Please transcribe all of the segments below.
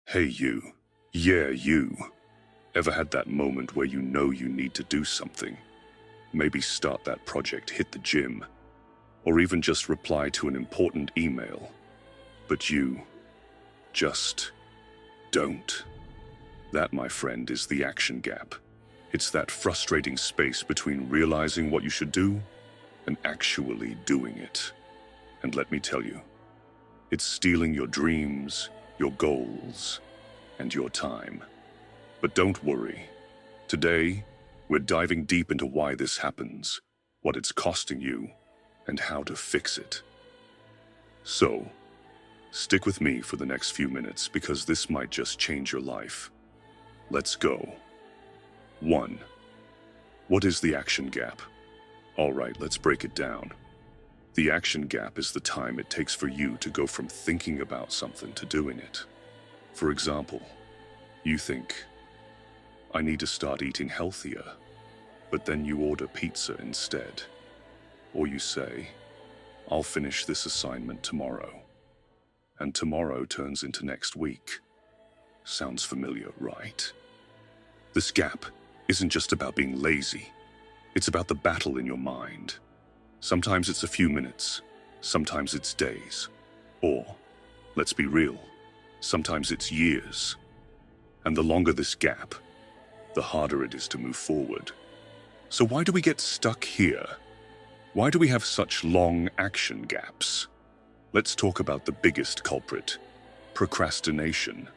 Hey you. Yeah, you. Ever had that moment where you know you need to do something? Maybe start that project, hit the gym, or even just reply to an important email. But you just don't. That, my friend, is the action gap. It's that frustrating space between realizing what you should do and actually doing it. And let me tell you, it's stealing your dreams, your goals, and your time. But don't worry. Today, we're diving deep into why this happens, what it's costing you, and how to fix it. So, stick with me for the next few minutes because this might just change your life. Let's go. 1. What is the action gap? All right, let's break it down. The action gap is the time it takes for you to go from thinking about something to doing it. For example, you think, I need to start eating healthier, but then you order pizza instead. Or you say, I'll finish this assignment tomorrow. And tomorrow turns into next week. Sounds familiar, right? This gap isn't just about being lazy. It's about the battle in your mind. Sometimes it's a few minutes, sometimes it's days, or, let's be real, sometimes it's years. And the longer this gap, the harder it is to move forward. So why do we get stuck here? Why do we have such long action gaps? Let's talk about the biggest culprit, procrastination.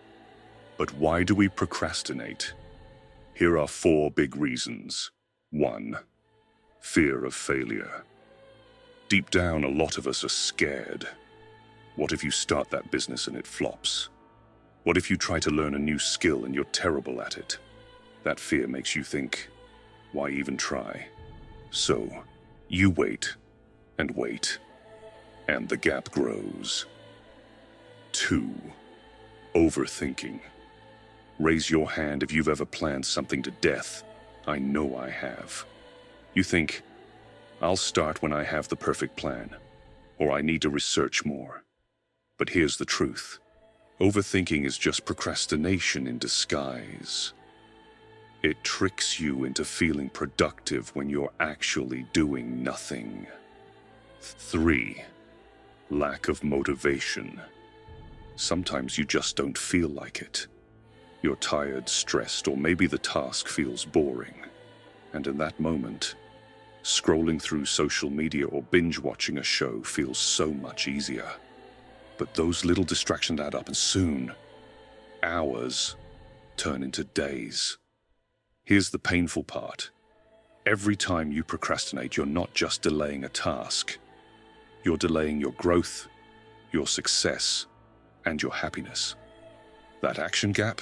But why do we procrastinate? Here are 4 big reasons. 1. Fear of failure. Deep down, a lot of us are scared. What if you start that business and it flops? What if you try to learn a new skill and you're terrible at it? That fear makes you think, why even try? So, you wait, and the gap grows. 2. Overthinking. Raise your hand if you've ever planned something to death. I know I have. You think, I'll start when I have the perfect plan, or I need to research more. But here's the truth. Overthinking is just procrastination in disguise. It tricks you into feeling productive when you're actually doing nothing. 3. Lack of motivation. Sometimes you just don't feel like it. You're tired, stressed, or maybe the task feels boring. And in that moment, scrolling through social media or binge-watching a show feels so much easier. But those little distractions add up, and soon, hours turn into days. Here's the painful part. Every time you procrastinate, you're not just delaying a task. You're delaying your growth, your success, and your happiness. That action gap?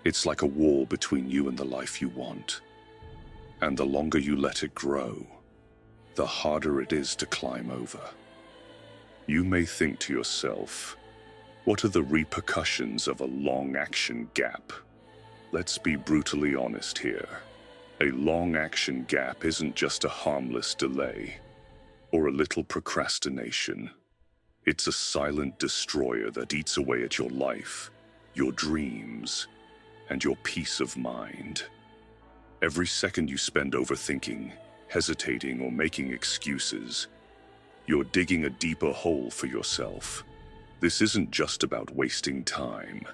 It's like a wall between you and the life you want. And the longer you let it grow, the harder it is to climb over. You may think to yourself, what are the repercussions of a long action gap? Let's be brutally honest here. A long action gap isn't just a harmless delay or a little procrastination. It's a silent destroyer that eats away at your life, your dreams, and your peace of mind. Every second you spend overthinking, hesitating, or making excuses, you're digging a deeper hole for yourself. This isn't just about wasting time.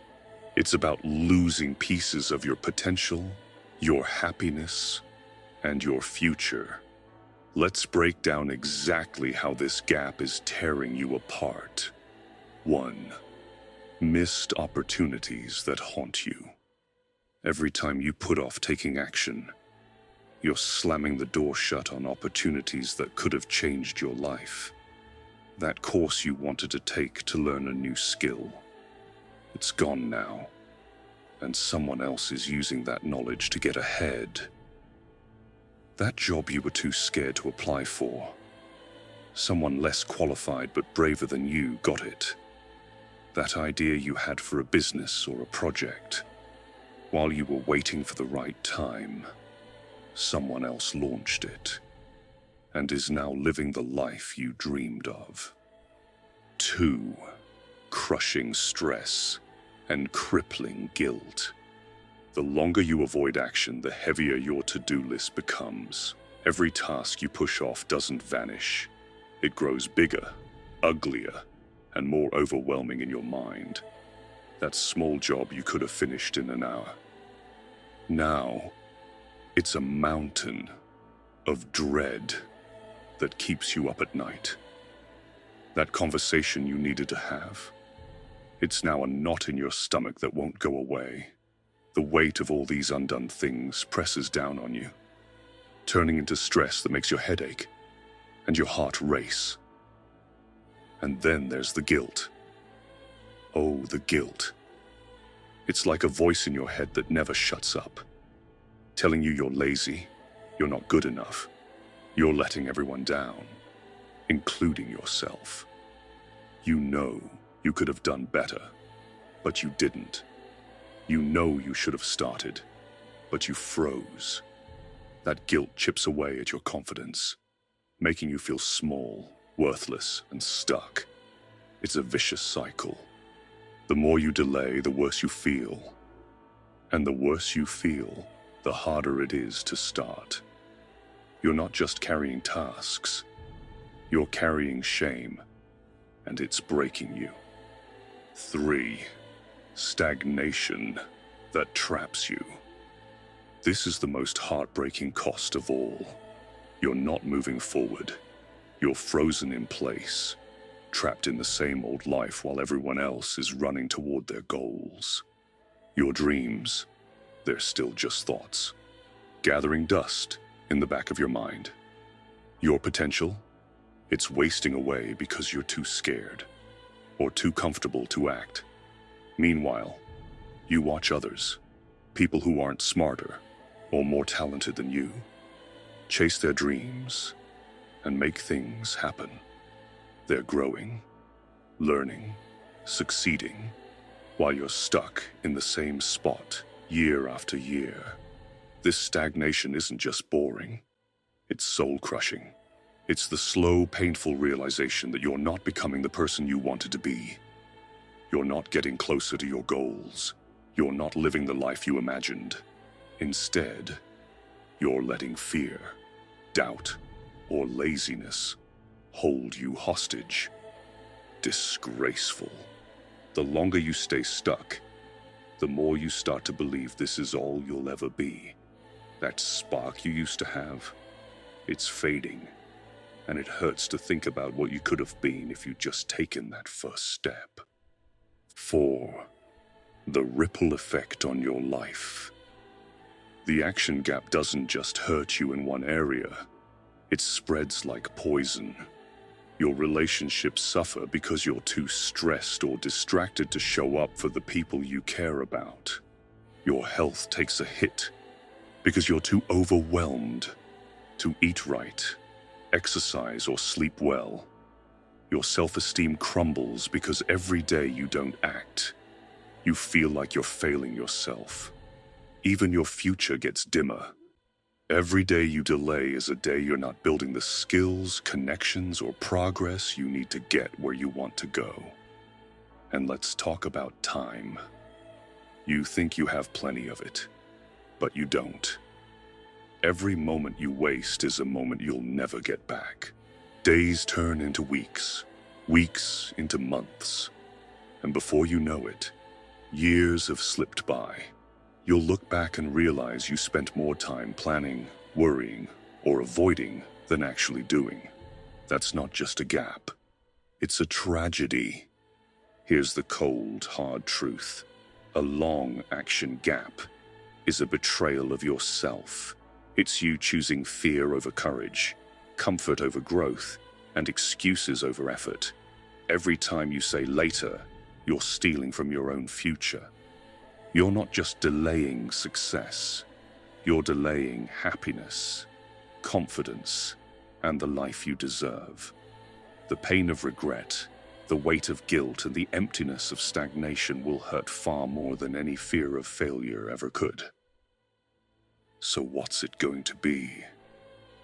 It's about losing pieces of your potential, your happiness, and your future. Let's break down exactly how this gap is tearing you apart. 1. Missed opportunities that haunt you. Every time you put off taking action, you're slamming the door shut on opportunities that could have changed your life. That course you wanted to take to learn a new skill. It's gone now, and someone else is using that knowledge to get ahead. That job you were too scared to apply for. Someone less qualified but braver than you got it. That idea you had for a business or a project. While you were waiting for the right time, someone else launched it and is now living the life you dreamed of. 2. Crushing stress and crippling guilt. The longer you avoid action, the heavier your to-do list becomes. Every task you push off doesn't vanish. It grows bigger, uglier, and more overwhelming in your mind. That small job you could have finished in an hour. Now, it's a mountain of dread that keeps you up at night. That conversation you needed to have, it's now a knot in your stomach that won't go away. The weight of all these undone things presses down on you, turning into stress that makes your head ache and your heart race. And then there's the guilt. Oh, the guilt. It's like a voice in your head that never shuts up, telling you you're lazy, you're not good enough, you're letting everyone down, including yourself. You know you could have done better, but you didn't. You know you should have started, but you froze. That guilt chips away at your confidence, making you feel small, worthless, and stuck. It's a vicious cycle. The more you delay, the worse you feel. And the worse you feel, the harder it is to start. You're not just carrying tasks. You're carrying shame, and it's breaking you. 3. Stagnation that traps you. This is the most heartbreaking cost of all. You're not moving forward. You're frozen in place, trapped in the same old life while everyone else is running toward their goals. Your dreams, they're still just thoughts, gathering dust in the back of your mind. Your potential, it's wasting away because you're too scared or too comfortable to act. Meanwhile, you watch others, people who aren't smarter or more talented than you, chase their dreams and make things happen. They're growing, learning, succeeding, while you're stuck in the same spot year after year. This stagnation isn't just boring, it's soul-crushing. It's the slow, painful realization that you're not becoming the person you wanted to be. You're not getting closer to your goals. You're not living the life you imagined. Instead, you're letting fear, doubt, or laziness hold you hostage. Disgraceful. The longer you stay stuck, the more you start to believe this is all you'll ever be. That spark you used to have, it's fading, and it hurts to think about what you could have been if you'd just taken that first step. 4. The ripple effect on your life. The action gap doesn't just hurt you in one area. It spreads like poison. Your relationships suffer because you're too stressed or distracted to show up for the people you care about. Your health takes a hit because you're too overwhelmed to eat right, exercise, or sleep well. Your self-esteem crumbles because every day you don't act, you feel like you're failing yourself. Even your future gets dimmer. Every day you delay is a day you're not building the skills, connections, or progress you need to get where you want to go. And let's talk about time. You think you have plenty of it, but you don't. Every moment you waste is a moment you'll never get back. Days turn into weeks, weeks into months, and before you know it, years have slipped by. You'll look back and realize you spent more time planning, worrying, or avoiding than actually doing. That's not just a gap. It's a tragedy. Here's the cold, hard truth. A long action gap is a betrayal of yourself. It's you choosing fear over courage, comfort over growth, and excuses over effort. Every time you say later, you're stealing from your own future. You're not just delaying success, you're delaying happiness, confidence, and the life you deserve. The pain of regret, the weight of guilt, and the emptiness of stagnation will hurt far more than any fear of failure ever could. So what's it going to be?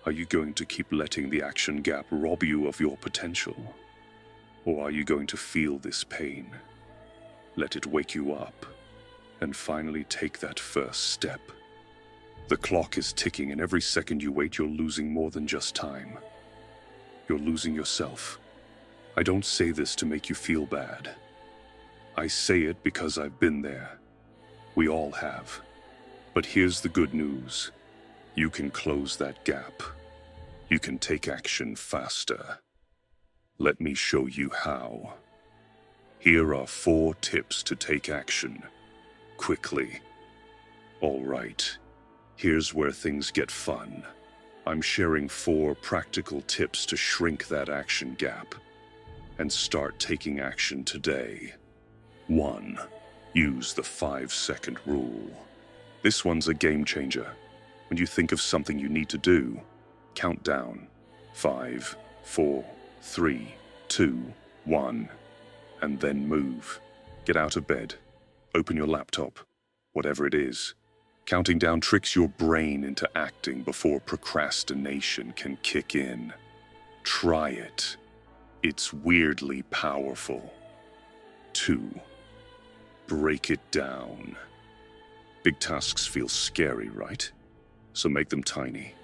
Are you going to keep letting the action gap rob you of your potential? Or are you going to feel this pain, Let it wake you up, and finally take that first step. The clock is ticking, and every second you wait, you're losing more than just time. You're losing yourself. I don't say this to make you feel bad. I say it because I've been there. We all have. But here's the good news. You can close that gap. You can take action faster. Let me show you how. Here are 4 tips to take action quickly. All right, here's where things get fun. I'm sharing 4 practical tips to shrink that action gap and start taking action today. 1. Use the 5-second rule. This one's a game changer. When you think of something you need to do, count down. 5, 4, 3, 2, 1, and then move. Get out of bed. Open your laptop. Whatever it is. Counting down tricks your brain into acting before procrastination can kick in. Try it. It's weirdly powerful. 2. Break it down. Big tasks feel scary, right? So make them tiny.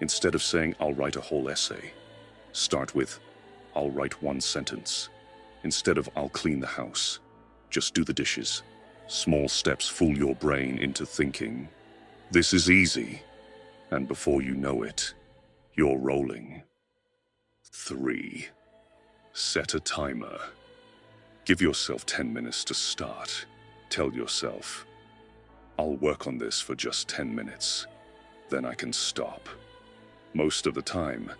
Instead of saying, I'll write a whole essay, start with, I'll write 1 sentence. Instead of, I'll clean the house, just do the dishes. Small steps fool your brain into thinking, this is easy. And before you know it, you're rolling. 3. Set a timer. Give yourself 10 minutes to start. Tell yourself, I'll work on this for just 10 minutes. Then I can stop. Most of the time,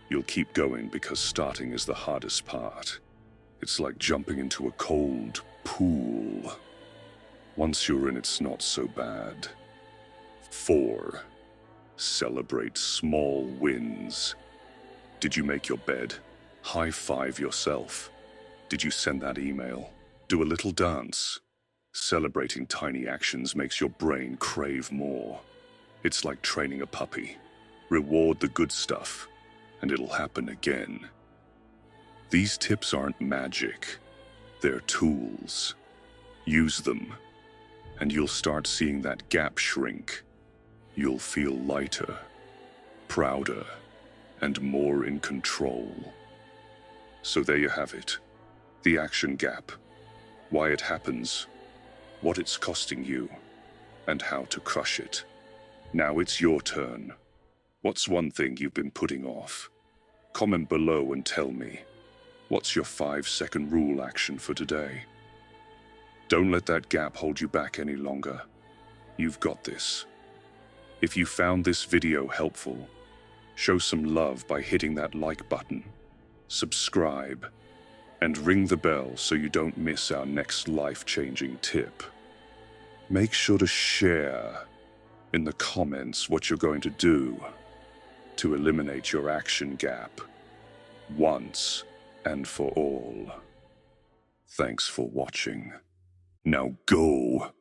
you'll keep going because starting is the hardest part. It's like jumping into a cold pool. Once you're in, it's not so bad. 4. Celebrate small wins. Did you make your bed? High-five yourself. Did you send that email? Do a little dance. Celebrating tiny actions makes your brain crave more. It's like training a puppy. Reward the good stuff, and it'll happen again. These tips aren't magic. They're tools. Use them, and you'll start seeing that gap shrink. You'll feel lighter, prouder, and more in control. So there you have it. The action gap. Why it happens, what it's costing you, and how to crush it. Now it's your turn. What's one thing you've been putting off? Comment below and tell me. What's your 5-second rule action for today? Don't let that gap hold you back any longer. You've got this. If you found this video helpful, show some love by hitting that like button, subscribe, and ring the bell so you don't miss our next life-changing tip. Make sure to share in the comments what you're going to do to eliminate your action gap once and for all. Thanks for watching. Now go.